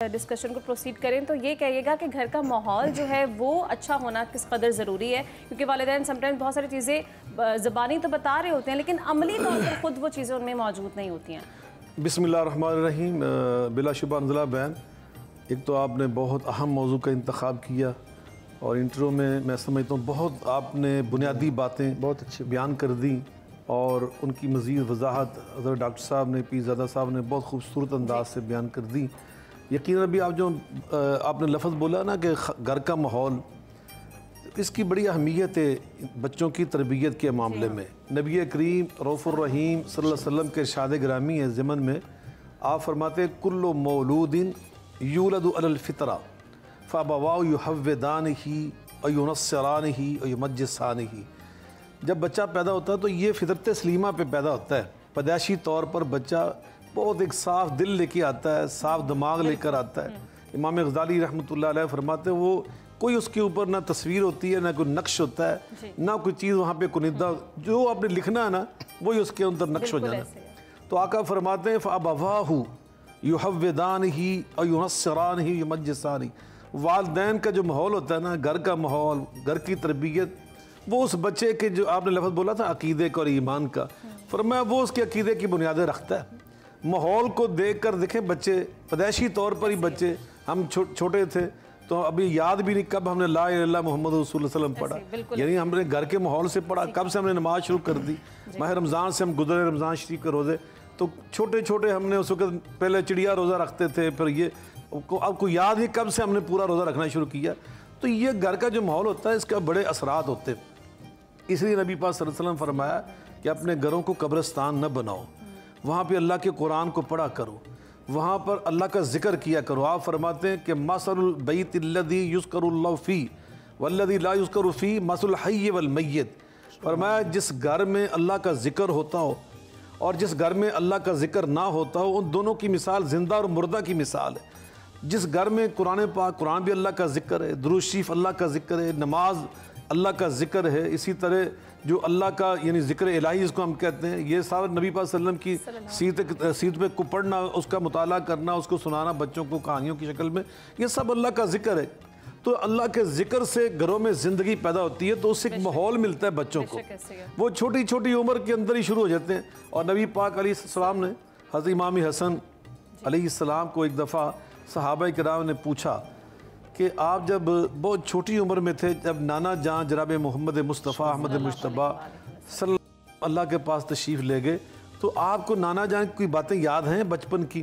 Discussion کو proceed کریں تو یہ کہیے گا کہ گھر کا ماحول جو ہے وہ اچھا ہونا کس قدر ضروری ہے، کیونکہ والدین سم ٹائمز بہت ساری چیزیں زبانی تو بتا رہے ہوتے ہیں لیکن عملی طور پر خود وہ چیزیں ان میں موجود نہیں ہوتی ہیں۔ بسم اللہ الرحمن الرحیم۔ بلا شبہ انزلہ بین، ایک تو آپ نے بہت اہم موضوع کا انتخاب کیا اور انٹرو میں سمجھتا ہوں بہت آپ نے بنیادی باتیں بہت اچھی بیان کر دیں اور ان کی مزید وضاحت حضرت ڈاکٹر صاحب نے پیر زادہ صاحب نے بہت خوبصورت انداز سے بیان کر دی۔ یقیناً ابھی آپ نے لفظ بولا نا کہ گھر کا ماحول، اس کی بڑی اہمیت ہے بچوں کی تربیت کے معاملے میں۔ نبی کریم رؤوف الرحیم صلی اللہ علیہ وسلم کے ارشاد گرامی ہے ضمن میں آپ فرماتے ہیں کل مولود یولد علی الفطرہ فابواہ یحودانہ و ینصرانہ و یمجسانہ۔ جب بچہ پیدا ہوتا ہے تو یہ فطرت سلیمہ پہ پیدا ہوتا ہے۔ پیدائشی طور پر بچہ بہت ایک صاف دل لے کے آتا ہے، صاف دماغ لے کر آتا ہے۔ امام غزالی رحمۃ اللہ علیہ فرماتے ہیں وہ کوئی اس کے اوپر نہ تصویر ہوتی ہے، نہ کوئی نقش ہوتا ہے، نہ کوئی چیز وہاں پہ کنندہ، جو آپ نے لکھنا ہے نا وہی اس کے اندر نقش ہو جانا ہے۔ تو آقا فرماتے ہیں فَأَبَوَاهُ يُحَوِّدَانِهِ أَوْ يُنَصِّرَانِهِ وَيُمَجِّسَانِهِ۔ والدین کا جو ماحول ہوتا ہے نا، گھر کا ماحول، گھر کی تربیت، وہ اس بچے کے جو آپ نے لفظ بولا تھا عقیدے کا اور ایمان کا، فرمایا وہ اس کے عقیدے کی بنیادیں رکھتا ہے۔ ماحول کو دیکھ کر دیکھیں بچے پیدائشی طور پر ہی بچے، ہم چھوٹے تھے تو ابھی یاد بھی نہیں کب ہم نے لا الہ الا اللہ محمد رسول اللہ صلی اللہ علیہ وسلم پڑھا، یعنی ہم نے گھر کے ماحول سے پڑھا، کب سے ہم نے نماز شروع کر دی۔ ماہ رمضان سے ہم گزرے رمضان شریف کے روزے، تو چھوٹے چھوٹے ہم نے اس وقت پہلے چڑیا روزہ رکھتے تھے، پھر یہ اب کو یاد ہی کب سے ہم نے پورا روزہ رکھنا شروع کیا۔ تو یہ گھر کا جو ماحول ہوتا ہے اس کا بڑے اثرات ہوتے ہیں۔ اس لیے نبی پاک صلی اللہ علیہ وسلم فرمایا کہ اپنے گھروں کو قبرستان نہ بناؤ، وہاں پہ اللہ کے قرآن کو پڑھا کرو، وہاں پر اللہ کا ذکر کیا کرو۔ آپ فرماتے ہیں کہ مثل البیت الذی یذکر اللہ فیہ والذی لا یذکر فیہ مثل الحی والمیت۔ فرمایا جس گھر میں اللہ کا ذکر ہوتا ہو اور جس گھر میں اللہ کا ذکر نہ ہوتا ہو، ان دونوں کی مثال زندہ اور مردہ کی مثال ہے۔ جس گھر میں قرآن پاک، قرآن بھی اللہ کا ذکر ہے، درود شریف اللہ کا ذکر ہے، نماز اللہ کا ذکر ہے، اسی طرح جو اللہ کا یعنی ذکر الہی اس کو ہم کہتے ہیں، یہ سارا نبی پاک صلی اللہ علیہ وسلم کی سیرت پہ کو پڑھنا، اس کا مطالعہ کرنا، اس کو سنانا بچوں کو کہانیوں کی شکل میں، یہ سب اللہ کا ذکر ہے۔ تو اللہ کے ذکر سے گھروں میں زندگی پیدا ہوتی ہے، تو اس سے ایک ماحول ملتا ہے بچوں کو، وہ چھوٹی چھوٹی عمر کے اندر ہی شروع ہو جاتے ہیں۔ اور نبی پاک علیہ السلام نے حضرت امام حسن علیہ السلام کو ایک دفعہ صحابہ کرام نے پوچھا کہ آپ جب بہت چھوٹی عمر میں تھے، جب نانا جان جناب محمد مصطفیٰ احمد مجتبیٰ صلی اللہ کے پاس تشریف لے گئے، تو آپ کو نانا جان کی باتیں یاد ہیں بچپن کی؟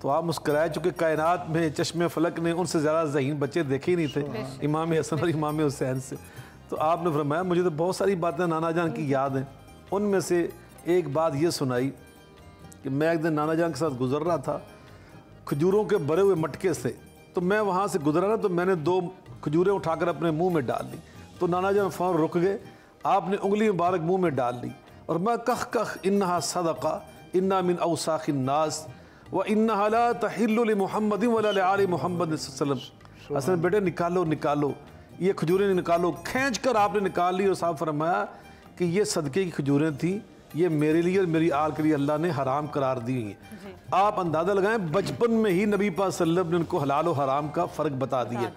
تو آپ مسکرائے، چونکہ کائنات میں چشم فلک نے ان سے زیادہ ذہین بچے دیکھے ہی نہیں تھے امام حسن اور امام حسین سے۔ تو آپ نے فرمایا مجھے تو بہت ساری باتیں نانا جان کی یاد ہیں، ان میں سے ایک بات یہ سنائی کہ میں ایک دن نانا جان کے ساتھ گزر رہا تھا کھجوروں کے بھرے ہوئے مٹکے سے، تو میں وہاں سے گزرا نا تو میں نے 2 کھجوریں اٹھا کر اپنے منہ میں ڈال لی، تو نانا جان فوراً رک گئے، آپ نے انگلی مبارک منہ میں ڈال لی اور میں کخ کخ انہا صدقہ انہا من اوساخ الناس وانہا لا تحل لمحمد ولا لآل محمد صلی اللہ علیہ وسلم۔ اصل بیٹے نکالو نکالو، یہ کھجوریں نکالو، کھینچ کر آپ نے نکال لی اور صاحب فرمایا کہ یہ صدقے کی کھجوریں تھیں، یہ میرے لیے اور میری آل کے لیے اللہ نے حرام قرار دی ہوئی ہیں۔ آپ اندازہ لگائیں بچپن میں ہی نبی پاک صلی اللہ علیہ وسلم نے ان کو حلال و حرام کا فرق بتا دیا۔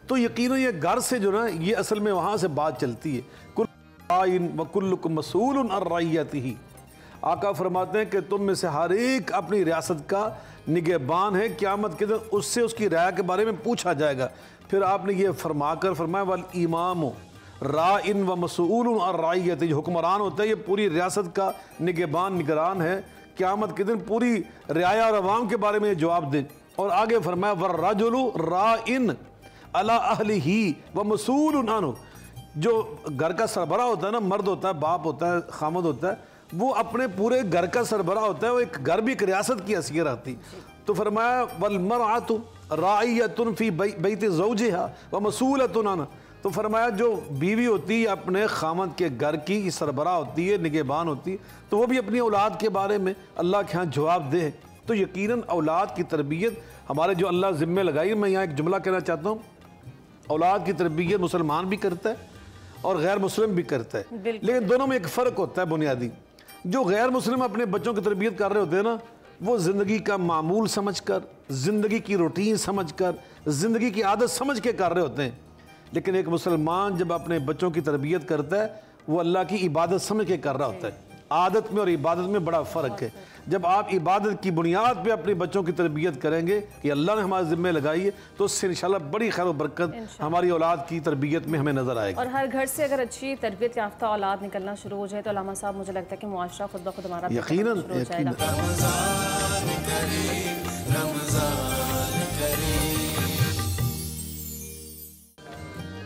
تو یقیناً یہ گھر سے جو نا یہ اصل میں وہاں سے بات چلتی ہے۔ کل رائن وکلکم مسئول عن رعیتہ۔ آقا فرماتے ہیں کہ تم میں سے ہر ایک اپنی ریاست کا نگہبان ہے، قیامت کے دن اس سے اس کی رعایا کے بارے میں پوچھا جائے گا۔ پھر آپ نے یہ فرما کر فرمایا والامام رائن ومسئول عن رعیتہ، جو حکمران ہوتا ہے یہ پوری ریاست کا نگہبان نگران ہے، قیامت کے دن پوری رعایا اور عوام کے بارے میں جواب دے۔ اور آگے فرمایا والرجل رائن علی اہلہ ومسئول عنہ، جو گھر کا سربراہ ہوتا ہے نا، مرد ہوتا ہے، باپ ہوتا ہے، خامد ہوتا ہے، وہ اپنے پورے گھر کا سربراہ ہوتا ہے، وہ ایک گھر بھی ایک ریاست کی حیثیت رکھتی۔ تو فرمایا والمرأۃ راعیۃ فی بیت زوجہا ومسئولۃ عنہ، تو فرمایا جو بیوی ہوتی ہے اپنے خامد کے گھر کی سربراہ ہوتی ہے، نگہبان ہوتی ہے، تو وہ بھی اپنی اولاد کے بارے میں اللہ کے ہاں جواب دے۔ تو یقیناً اولاد کی تربیت ہمارے جو اللہ ذمہ لگائی، میں یہاں ایک جملہ کہنا چاہتا ہوں، اولاد کی تربیت مسلمان بھی کرتا ہے اور غیر مسلم بھی کرتا ہے، لیکن دونوں میں ایک فرق ہوتا ہے بنیادی۔ جو غیر مسلم اپنے بچوں کی تربیت کر رہے ہوتے ہیں نا، وہ زندگی کا معمول سمجھ کر، زندگی کی روٹین سمجھ کر، زندگی کی عادت سمجھ کے کر رہے ہوتے ہیں. لیکن ایک مسلمان جب اپنے بچوں کی تربیت کرتا ہے وہ اللہ کی عبادت سمجھ کے کر رہا ہوتا ہے. عادت میں اور عبادت میں بڑا فرق ہے. جب آپ عبادت کی بنیاد پہ اپنے بچوں کی تربیت کریں گے کہ اللہ نے ہمارے ذمہ لگائی ہے تو اس سے انشاءاللہ بڑی خیر و برکت ہماری اولاد کی تربیت میں ہمیں نظر آئے گی. اور ہر گھر سے اگر اچھی تربیت یافتہ اولاد نکلنا شروع ہو جائے تو علامہ صاحب مجھے لگتا ہے کہ معاشرہ خود بخود ہمارا یقیناً شروع ہو جائے گا.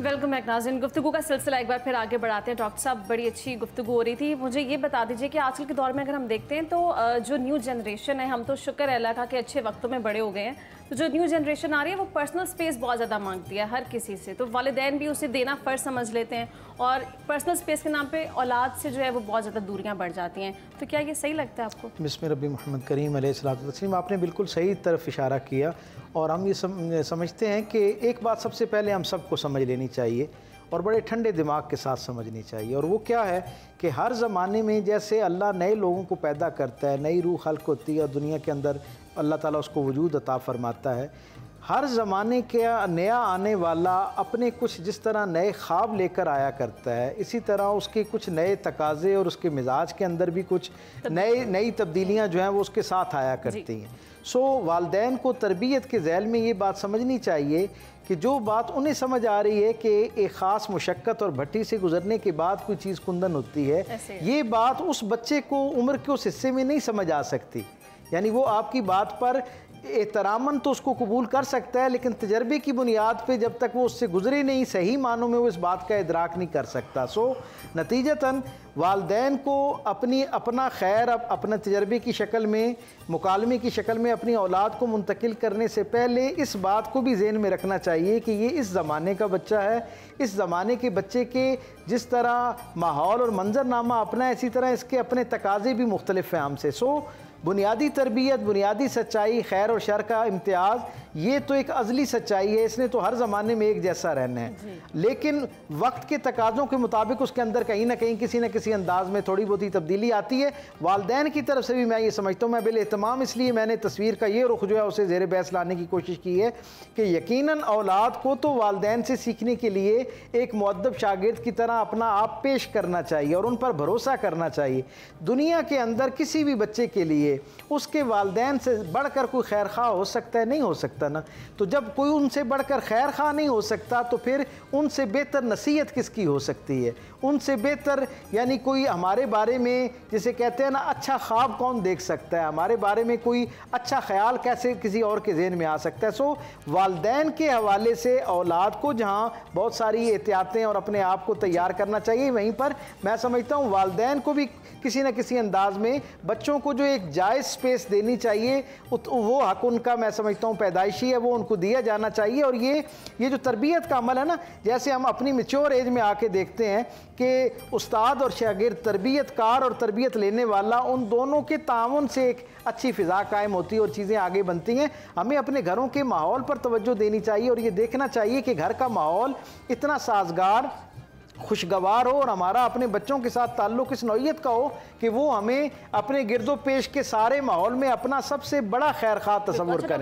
ویلکم بیک ناظرین. گفتگو کا سلسلہ ایک بار پھر آگے بڑھاتے ہیں. ڈاکٹر صاحب بڑی اچھی گفتگو ہو رہی تھی. مجھے یہ بتا دیجئے کہ آج کل کے دور میں اگر ہم دیکھتے ہیں تو جو نیو جنریشن ہے، ہم تو شکر ہے اللہ کا کہ اچھے وقتوں میں بڑے ہو گئے ہیں، تو جو نیو جنریشن آ رہی ہے وہ پرسنل سپیس بہت زیادہ مانگتی ہے ہر کسی سے. تو والدین بھی اسے دینا فرض سمجھ لیتے ہیں اور پرسنل سپیس کے نام پہ اولاد سے جو ہے وہ بہت زیادہ دوریاں بڑھ جاتی ہیں. تو کیا یہ صحیح لگتا ہے آپ کو؟ بسم ربی محمد کریم علیہ الصلوۃ والتسلیم. آپ نے بالکل صحیح طرف اشارہ کیا اور ہم یہ سمجھتے ہیں کہ ایک بات سب سے پہلے ہم سب کو سمجھ لینی چاہیے اور بڑے ٹھنڈے دماغ کے ساتھ سمجھنی چاہیے. اور وہ کیا ہے کہ ہر زمانے میں جیسے اللہ نئے لوگوں کو پیدا کرتا ہے، نئی روح خلق ہوتی ہے اور دنیا کے اندر اللہ تعالیٰ اس کو وجود عطا فرماتا ہے، ہر زمانے کا نیا آنے والا اپنے کچھ جس طرح نئے خواب لے کر آیا کرتا ہے، اسی طرح اس کے کچھ نئے تقاضے اور اس کے مزاج کے اندر بھی کچھ نئی تبدیلیاں جو ہیں وہ اس کے ساتھ آیا کرتی ہیں. والدین کو تربیت کے ذیل میں یہ بات سمجھنی چاہیے کہ جو بات انہیں سمجھ آ رہی ہے کہ ایک خاص مشقت اور بھٹی سے گزرنے کے بعد کوئی چیز کندن ہوتی ہے، یہ بات اس بچے کو عمر کے اس حصے میں نہیں سمجھ آ سکتی. یعنی وہ آپ کی بات پر احتراماً تو اس کو قبول کر سکتا ہے لیکن تجربے کی بنیاد پہ جب تک وہ اس سے گزرے نہیں، صحیح معنوں میں وہ اس بات کا ادراک نہیں کر سکتا. نتیجتاً والدین کو اپنا خیر اپنے تجربے کی شکل میں، مکالمے کی شکل میں اپنی اولاد کو منتقل کرنے سے پہلے اس بات کو بھی ذہن میں رکھنا چاہیے کہ یہ اس زمانے کا بچہ ہے. اس زمانے کے بچے کے جس طرح ماحول اور منظرنامہ اپنا ہے، اسی طرح اس کے اپنے تقاضے بھی مختلف ہیں ہم سے. بنیادی تربیت، بنیادی سچائی، خیر اور شر کا امتیاز، یہ تو ایک ازلی سچائی ہے، اس نے تو ہر زمانے میں ایک جیسا رہنا ہے. لیکن وقت کے تقاضوں کے مطابق اس کے اندر کہیں نہ کہیں کسی نہ کسی انداز میں تھوڑی بہت ہی تبدیلی آتی ہے. والدین کی طرف سے بھی میں یہ سمجھتا ہوں، میں بالاہتمام اس لیے میں نے تصویر کا یہ رخ جو ہے اسے زیر بحث لانے کی کوشش کی ہے کہ یقیناً اولاد کو تو والدین سے سیکھنے کے لیے ایک مؤدب شاگرد کی طرح اپنا آپ پیش کرنا چاہیے اور ان پر بھروسہ کرنا چاہیے. دنیا کے اندر کسی بھی بچے کے لیے اس کے والدین سے بڑھ کر کوئی خیر خواہ ہو سکتا ہے؟ نہیں ہو سکتا نا. تو جب کوئی ان سے بڑھ کر خیر خواہ نہیں ہو سکتا تو پھر ان سے بہتر نصیحت کس کی ہو سکتی ہے؟ ان سے بہتر یعنی کوئی ہمارے بارے میں جسے کہتے ہیں نا اچھا خواب کون دیکھ سکتا ہے؟ ہمارے بارے میں کوئی اچھا خیال کیسے کسی اور کے ذہن میں آ سکتا ہے؟ والدین کے حوالے سے اولاد کو جہاں بہت ساری احتیاطیں اور اپنے آپ کو تیار کرنا چاہیے، وہیں پر میں سمجھتا ہوں والدین کو بھی کسی نہ کسی انداز میں بچوں کو جو ایک جائز سپیس دینی چاہیے، وہ حق ان کا میں سمجھتا ہوں پیدائشی ہے، وہ ان کو دیا جانا چاہیے. اور یہ جو تربیت کا عمل ہے نا، جیسے ہم اپنی میچور ایج میں آ کے دیکھتے ہیں کہ استاد اور شاگرد، تربیت کار اور تربیت لینے والا، ان دونوں کے تعاون سے ایک اچھی فضا قائم ہوتی ہے اور چیزیں آگے بنتی ہیں. ہمیں اپنے گھروں کے ماحول پر توجہ دینی چاہیے اور یہ دیکھنا چاہیے کہ گھر کا ماحول اتنا سازگار، خوشگوار ہو اور ہمارا اپنے بچوں کے ساتھ تعلق اس نوعیت کا ہو کہ وہ ہمیں اپنے گرد و پیش کے سارے ماحول میں اپنا سب سے بڑا خیر خواہ تصور کریں.